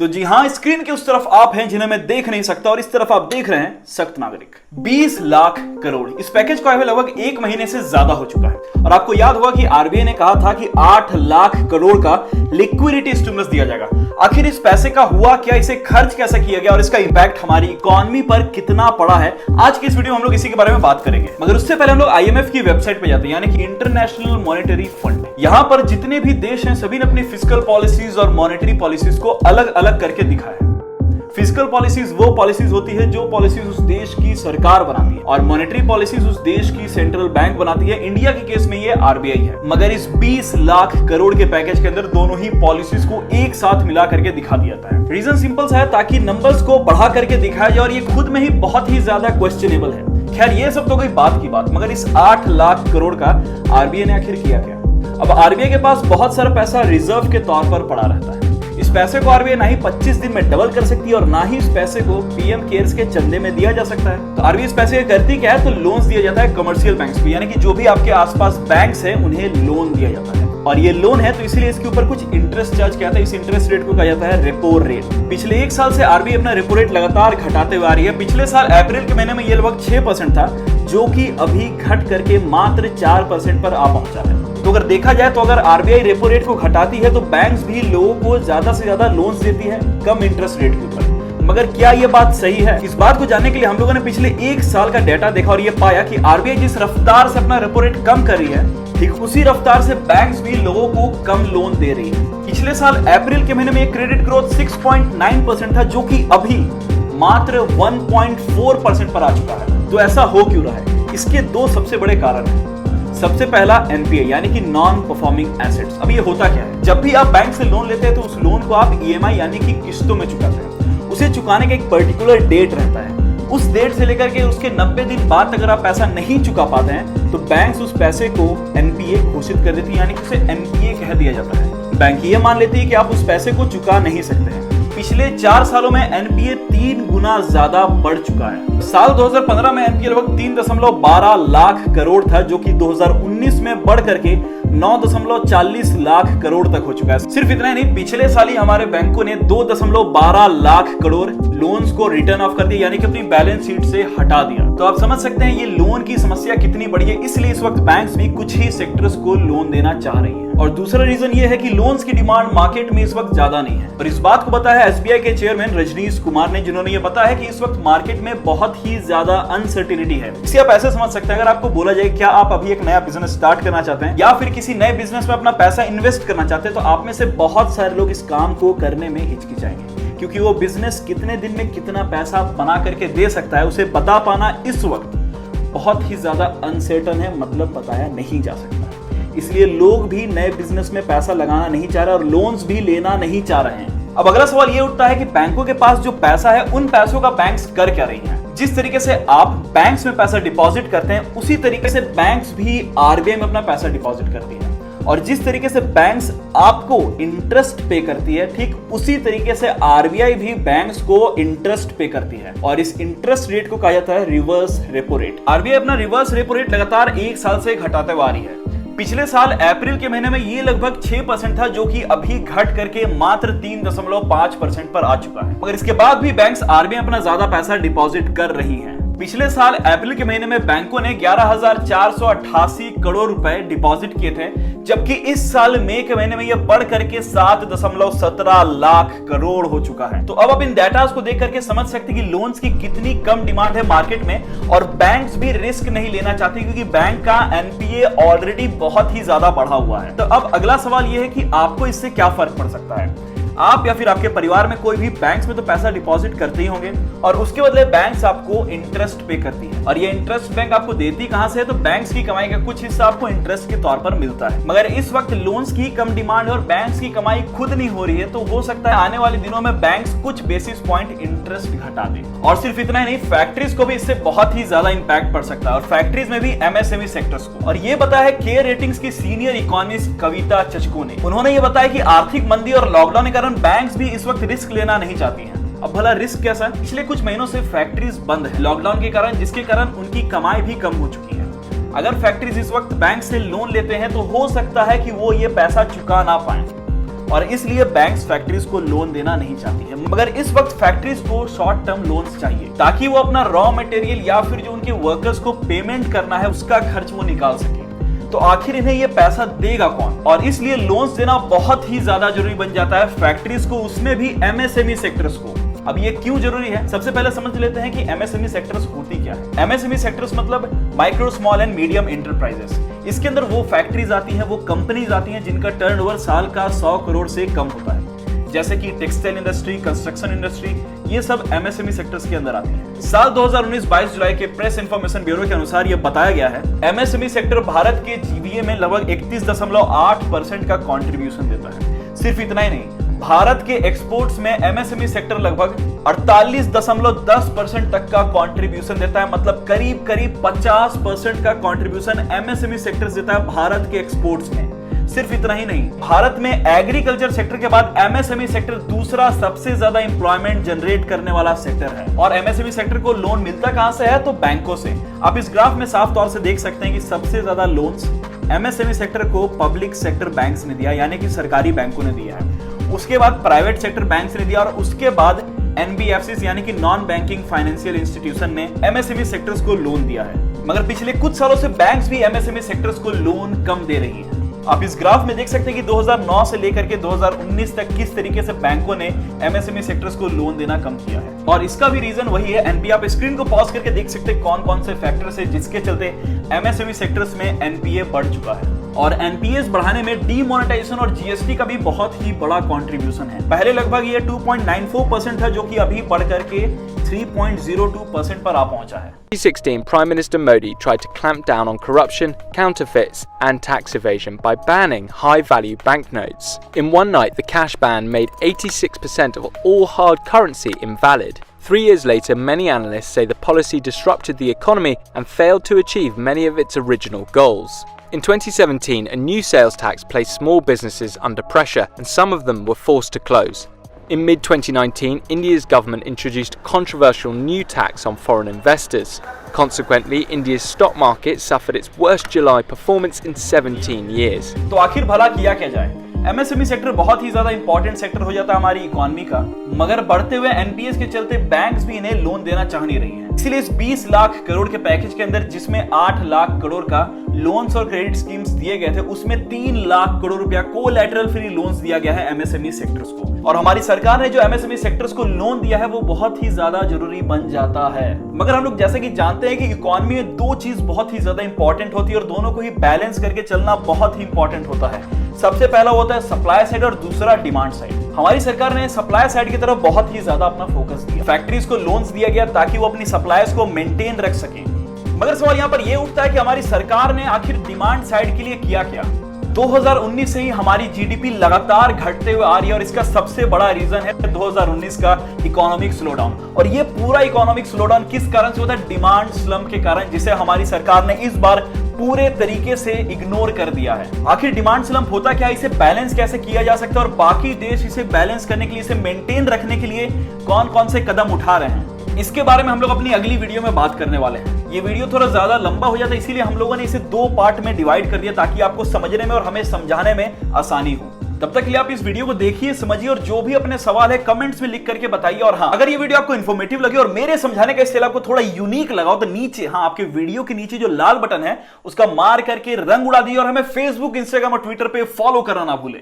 तो जी हां, स्क्रीन के उस तरफ आप हैं जिन्हें मैं देख नहीं सकता और इस तरफ आप देख रहे हैं सख्त नागरिक। 20 लाख करोड़ इस पैकेज को आए हुए लगभग 1 महीने से ज्यादा हो चुका है और आपको याद होगा कि आरबीआई ने कहा था कि 8 लाख करोड़ का लिक्विडिटी स्टिमुलस दिया जाएगा। आखिर इस पैसे का हुआ क्या, इसे खर्च कैसे किया गया और इसका इंपैक्ट हमारी इकोनॉमी पर कितना पड़ा है, आज की इस वीडियो में हम लोग इसी के बारे में बात करेंगे। मगर उससे पहले हम लोग आईएमएफ की वेबसाइट पे जाते हैं, यानी कि इंटरनेशनल मॉनेटरी फंड। यहाँ पर जितने भी देश हैं सभी ने अपनी फिस्कल पॉलिसीज और मॉनेटरी पॉलिसीज को अलग अलग करके दिखाया है। फिस्कल पॉलिसीज वो पॉलिसीज होती है जो पॉलिसीज उस देश की सरकार बनाती है और मॉनेटरी पॉलिसीज उस देश की सेंट्रल बैंक बनाती है। इंडिया के केस में ये आरबीआई है। मगर इस 20 लाख करोड़ के पैकेज के अंदर दोनों ही पॉलिसीज को एक साथ मिला करके दिखा दिया जाता है। रीजन सिंपल सा है, ताकि नंबर्स को बढ़ा करके दिखाया जाए और ये खुद में ही बहुत ही ज्यादा क्वेश्चनेबल है। खैर ये सब तो कोई बात की बात, मगर इस 8 लाख करोड़ का आरबीआई ने आखिर किया क्या? अब आरबीआई के पास बहुत सारा पैसा रिजर्व के तौर पर पड़ा रहता है। इस पैसे को आरबीआई ना ही 25 दिन में डबल कर सकती है और ना ही इस पैसे को पीएम केयर्स के चंदे में दिया जा सकता है। तो आरबीआई इस पैसे करती क्या है, तो लोन्स दिया जाता है कमर्शियल बैंक्स को, यानी कि जो भी आपके आसपास बैंक्स हैं उन्हें लोन दिया जाता है। और ये लोन है तो इसीलिए इसके ऊपर कुछ इंटरेस्ट चार्ज किया जाता है। इस इंटरेस्ट रेट को कहा जाता है रेपो रेट। पिछले 1 साल से आरबीआई अपना रेपो रेट लगातार घटाते हुए आ रही है। पिछले साल अप्रैल के महीने में ये लगभग 6% था, जो कि अभी घट करके मात्र 4% पर आ पहुंचा है। तो अगर देखा जाए तो अगर आरबीआई रेपो रेट को घटाती है तो बैंक्स भी लोगों को ज्यादा से ज्यादा लोन्स देती है कम इंटरेस्ट रेट के ऊपर। मगर क्या ये बात सही है? इस बात को जानने के लिए हम लोगों ने पिछले 1 साल का डेटा देखा और ये पाया कि आरबीआई जिस रफ्तार से अपना रेपो रेट कम कर रही है, ठीक उसी रफ्तार से बैंक्स भी लोगों को कम लोन दे रही है। पिछले साल अप्रैल के महीने में क्रेडिट ग्रोथ 6.9% था, जो कि अभी मात्र 1.4% पर आ चुका है। तो ऐसा हो क्यों रहा है? इसके 2 सबसे बड़े कारण हैं। सबसे पहला एनपीए यानी कि नॉन परफॉर्मिंग एसेट्स। अब ये होता क्या है, जब भी आप बैंक से लोन लेते हैं तो उस लोन को आप ईएमआई यानी कि किस्तों में चुकाते हैं। उसे चुकाने का एक पर्टिकुलर डेट रहता है। उस डेट से लेकर के उसके 90 दिन बाद अगर आप पैसा नहीं चुका पाते हैं तो बैंक्स उस पैसे को एनपीए घोषित कर देती है, यानी कि उसे एनपीए कह दिया जाता है। बैंक ये मान लेती है कि आप उस पैसे को चुका नहीं सकते हैं। पिछले 4 सालों में एनपीए 3 गुना ज्यादा बढ़ चुका है। साल 2015 में एनपीए लगभग 3.12 लाख करोड़ था, जो कि 2019 में बढ़ करके 9.40 लाख करोड़ तक हो चुका है। सिर्फ इतना ही नहीं, पिछले साल ही हमारे बैंकों ने 2.12 लाख करोड़ लोन्स को रिटर्न ऑफ कर दिया, यानी कि अपनी बैलेंस शीट से हटा दिया। तो आप समझ सकते हैं ये लोन की समस्या कितनी बड़ी है। इसलिए इस वक्त बैंक्स भी कुछ ही सेक्टर्स को लोन देना चाह रही है। और दूसरा रीजन ये है कि लोन्स की डिमांड मार्केट में इस वक्त ज्यादा नहीं है। और इस बात को बताया एसबीआई के चेयरमैन रजनीश कुमार ने, जिन्होंने ये बताया है कि इस वक्त मार्केट में बहुत ही ज्यादा अनसर्टिनिटी है। इसे आप ऐसे समझ सकते हैं, अगर आपको बोला जाए क्या आप अभी एक नया बिजनेस स्टार्ट करना चाहते हैं या फिर किसी नए बिजनेस में अपना पैसा इन्वेस्ट करना चाहते हैं, तो आप में से बहुत सारे लोग इस काम को करने में हिचकिचाएंगे, क्योंकि वो बिजनेस कितने दिन में कितना पैसा बना करके दे सकता है उसे बता पाना इस वक्त बहुत ही ज्यादा अनसर्टन है, मतलब बताया नहीं जा सकता। इसलिए लोग भी नए बिजनेस में पैसा लगाना नहीं चाह रहे और लोन्स भी लेना नहीं चाह रहे हैं। अब अगला सवाल ये उठता है कि बैंकों के पास जो पैसा है उन पैसों का बैंक्स कर क्या रही हैं? जिस तरीके से आप बैंक्स में पैसा डिपॉजिट करते हैं उसी तरीके से बैंक्स भी आरबीआई में अपना पैसा डिपॉजिट करती है। और जिस तरीके से बैंक्स आपको इंटरेस्ट पे करती है, ठीक उसी तरीके से आरबीआई भी बैंक्स को इंटरेस्ट पे करती है। और इस इंटरेस्ट रेट को कहा जाता है रिवर्स रेपो रेट। आरबीआई अपना रिवर्स रेपो रेट लगातार 1 साल से घटाते हुए आ रही है। पिछले साल अप्रैल के महीने में ये लगभग 6% था, जो कि अभी घट करके मात्र 3.5% पर आ चुका है। मगर इसके बाद भी बैंक्स आरबीआई अपना ज्यादा पैसा डिपॉजिट कर रही हैं। पिछले साल अप्रैल के महीने में बैंकों ने 11,488 करोड़ रुपए डिपॉजिट किए थे, जबकि इस साल मई के महीने में यह बढ़ करके 7.17 लाख करोड़ हो चुका है। तो अब आप इन डाटा को देख करके समझ सकते हैं कि लोन्स की कितनी कम डिमांड है मार्केट में और बैंक्स भी रिस्क नहीं लेना चाहते, क्योंकि बैंक का एनपीए ऑलरेडी बहुत ही ज्यादा बढ़ा हुआ है। तो अब अगला सवाल यह है कि आपको इससे क्या फर्क पड़ सकता है? आप या फिर आपके परिवार में कोई भी बैंक्स में तो पैसा डिपॉजिट करते ही होंगे और उसके बदले बैंक्स आपको इंटरेस्ट पे करती है। और ये इंटरेस्ट बैंक आपको देती कहां से है? तो बैंक्स की कमाई का कुछ हिस्सा आपको इंटरेस्ट के तौर पर मिलता है। मगर इस वक्त लोन्स की कम डिमांड और बैंक्स की कमाई खुद नहीं हो रही है, तो हो सकता है आने वाले दिनों में बैंक्स कुछ बेसिस पॉइंट इंटरेस्ट घटा दे। और सिर्फ इतना ही नहीं, फैक्ट्रीज को भी इससे बहुत ही ज्यादा इंपैक्ट पड़ सकता है, और फैक्ट्रीज में भी एमएसएमई सेक्टर्स को। और ये बताया है केयर रेटिंग्स की सीनियर इकोनॉमिस्ट कविता चचको ने। उन्होंने ये बताया कि आर्थिक मंदी और लॉकडाउन के कारण बैंक्स भी इस वक्त रिस्क लेना नहीं चाहती हैं। अब भला रिस्क कैसा है? पिछले कुछ महीनों से फैक्ट्रीज बंद है लॉकडाउन के कारण, जिसके कारण उनकी कमाई भी कम हो चुकी है। अगर फैक्ट्रीज इस वक्त बैंक से लोन लेते हैं तो हो सकता है कि वो ये पैसा चुका ना पाए। और इसलिए बैंक्स फैक्ट्रीज को लोन देना नहीं चाहती है। मगर इस वक्त फैक्ट्रीज को शॉर्ट टर्म लोन्स चाहिए ताकि वो अपना रॉ मटेरियल या फिर जो उनके वर्कर्स को पेमेंट करना है उसका खर्च वो निकाल सके। तो आखिर इन्हें ये पैसा देगा कौन? और इसलिए लोन्स देना बहुत ही ज्यादा जरूरी बन जाता है फैक्ट्रीज को, उसमें भी एमएसएमई सेक्टर्स को। अब ये क्यों जरूरी है? सबसे पहले समझ लेते हैं कि एमएसएमई सेक्टर्स होती क्या है। एमएसएमई सेक्टर्स मतलब micro small and medium enterprises. इसके अंदर वो फैक्ट्रीज आती हैं, वो कंपनीज आती हैं जिनका टर्नओवर साल का 100 करोड़ से कम होता है, जैसे कि टेक्सटाइल इंडस्ट्री, कंस्ट्रक्शन इंडस्ट्री, ये सब एमएसएमई सेक्टर्स के अंदर आती है। साल 2019 22 जुलाई के प्रेस इंफॉर्मेशन ब्यूरो के अनुसार यह बताया गया है एमएसएमई सेक्टर भारत के जीडीपी में लगभग 31.8% का कंट्रीब्यूशन देता है। सिर्फ इतना ही नहीं, भारत के एक्सपोर्ट्स में एमएसएमई सेक्टर लगभग 48.10% तक का कंट्रीब्यूशन देता है। मतलब करीब 50% का कंट्रीब्यूशन एमएसएमई सेक्टर देता है भारत के एक्सपोर्ट्स में। सिर्फ इतना ही नहीं, भारत में एग्रीकल्चर सेक्टर के बाद एमएसएमई सेक्टर दूसरा सबसे ज्यादा एम्प्लॉयमेंट जनरेट करने वाला सेक्टर है। और एमएसएमई सेक्टर को लोन मिलता कहां से है? तो बैंकों से। आप इस ग्राफ में साफ तौर से देख सकते हैं कि सबसे ज्यादा लोन्स एमएसएमई सेक्टर को पब्लिक सेक्टर बैंक्स ने दिया, यानी कि सरकारी बैंकों ने दिया है। उसके बाद प्राइवेट सेक्टर बैंक्स ने दिया और उसके बाद एनबीएफसी यानी कि नॉन बैंकिंग फाइनेंशियल इंस्टीट्यूशन ने एमएसएमई सेक्टर्स को लोन दिया है। मगर पिछले कुछ सालों से बैंक्स भी एमएसएमई सेक्टर्स को लोन कम दे रही है। आप इस ग्राफ में देख सकते हैं कि 2009 से लेकर के 2019 तक किस तरीके से बैंकों ने एमएसएमई सेक्टर्स को लोन देना कम किया है। और इसका भी रीजन वही है एनपीए। आप स्क्रीन को पॉज करके देख सकते हैं कौन कौन से फैक्टर्स है जिसके चलते एमएसएमई सेक्टर्स में एनपीए बढ़ चुका है। और एनपीएस बढ़ाने में डीमोनेटाइजेशन और जीएसटी का भी बहुत ही बड़ा कंट्रीब्यूशन है। पहले लगभग ये 2.94% था, जो कि अभी बढ़ करके 3.02% पर आ पहुंचा है। 2016, Prime Minister Modi tried to clamp down on corruption, counterfeits, and tax evasion by banning high-value banknotes. In one night, the cash ban made 86% of all hard currency invalid. 3 years later, many analysts say the policy disrupted the economy and failed to achieve many of its original goals. In 2017, a new sales tax placed small businesses under pressure, and some of them were forced to close. In mid-2019, India's government introduced a controversial new tax on foreign investors. Consequently, India's stock market suffered its worst July performance in 17 years. तो आखिर भला किया क्या जाए? MSME sector बहुत ही ज्यादा important sector हो जाता है हमारी इकोनॉमी का, मगर बढ़ते हुए एनपीएस के चलते बैंक्स भी इन्हें लोन देना चाह नहीं रही हैं। इसलिए इस 20 लाख करोड़ के पैकेज के अंदर, जिसमें 8 लाख करोड़ का लोन्स और क्रेडिट स्कीम्स दिए गए थे, उसमें 3 लाख करोड़ रुपया कोलैटरल फ्री लोन्स दिया गया है एमएसएमई सेक्टर्स को। और हमारी सरकार ने जो एमएसएमई सेक्टर्स को लोन दिया है वो बहुत ही ज्यादा जरूरी बन जाता है। मगर हम लोग जैसे कि जानते हैं कि इकोनॉमी में 2 चीज बहुत ही ज्यादा इंपॉर्टेंट होती है और दोनों को ही बैलेंस करके चलना बहुत ही इंपॉर्टेंट होता है। सबसे पहला होता है सप्लाई साइड और दूसरा डिमांड साइड। हमारी सरकार ने सप्लाई साइड की तरफ बहुत ही ज्यादा अपना फोकस दिया। फैक्ट्रीज को लोन्स दिया गया ताकि वो अपनी सप्लाईज को मेंटेन रख सकें। मगर सवाल यहां पर यह उठता है कि हमारी सरकार ने आखिर डिमांड साइड के लिए किया क्या? 2019 से ही हमारी जीडीपी लगातार घटते हुए आ रही है और इसका सबसे बड़ा रीजन है 2019 का इकोनॉमिक स्लोडाउन। और ये पूरा इकोनॉमिक स्लोडाउन किस कारण से होता है? डिमांड स्लम के कारण, जिसे हमारी सरकार ने इस बार पूरे तरीके से इग्नोर कर दिया है। आखिर डिमांड स्लम्प होता क्या है, इसे बैलेंस कैसे किया जा सकता है और बाकी देश इसे बैलेंस करने के लिए, इसे मेंटेन रखने के लिए कौन कौन से कदम उठा रहे हैं, इसके बारे में हम लोग अपनी अगली वीडियो में बात करने वाले हैं। ये वीडियो थोड़ा ज्यादा लंबा हो जाता है, इसीलिए हम लोगों ने इसे 2 पार्ट में डिवाइड कर दिया ताकि आपको समझने में और हमें समझाने में आसानी हो। तब तक के लिए आप इस वीडियो को देखिए, समझिए और जो भी अपने सवाल है कमेंट्स में लिख करके बताइए। और हाँ, अगर ये वीडियो आपको इन्फॉर्मेटिव लगे और मेरे समझाने का स्टाइल आपको थोड़ा यूनिक लगा हो तो नीचे, हाँ, आपके वीडियो के नीचे जो लाल बटन है उसका मार करके रंग उड़ा दिए और हमें फेसबुक, इंस्टाग्राम और ट्विटर पे फॉलो करना ना भूलें।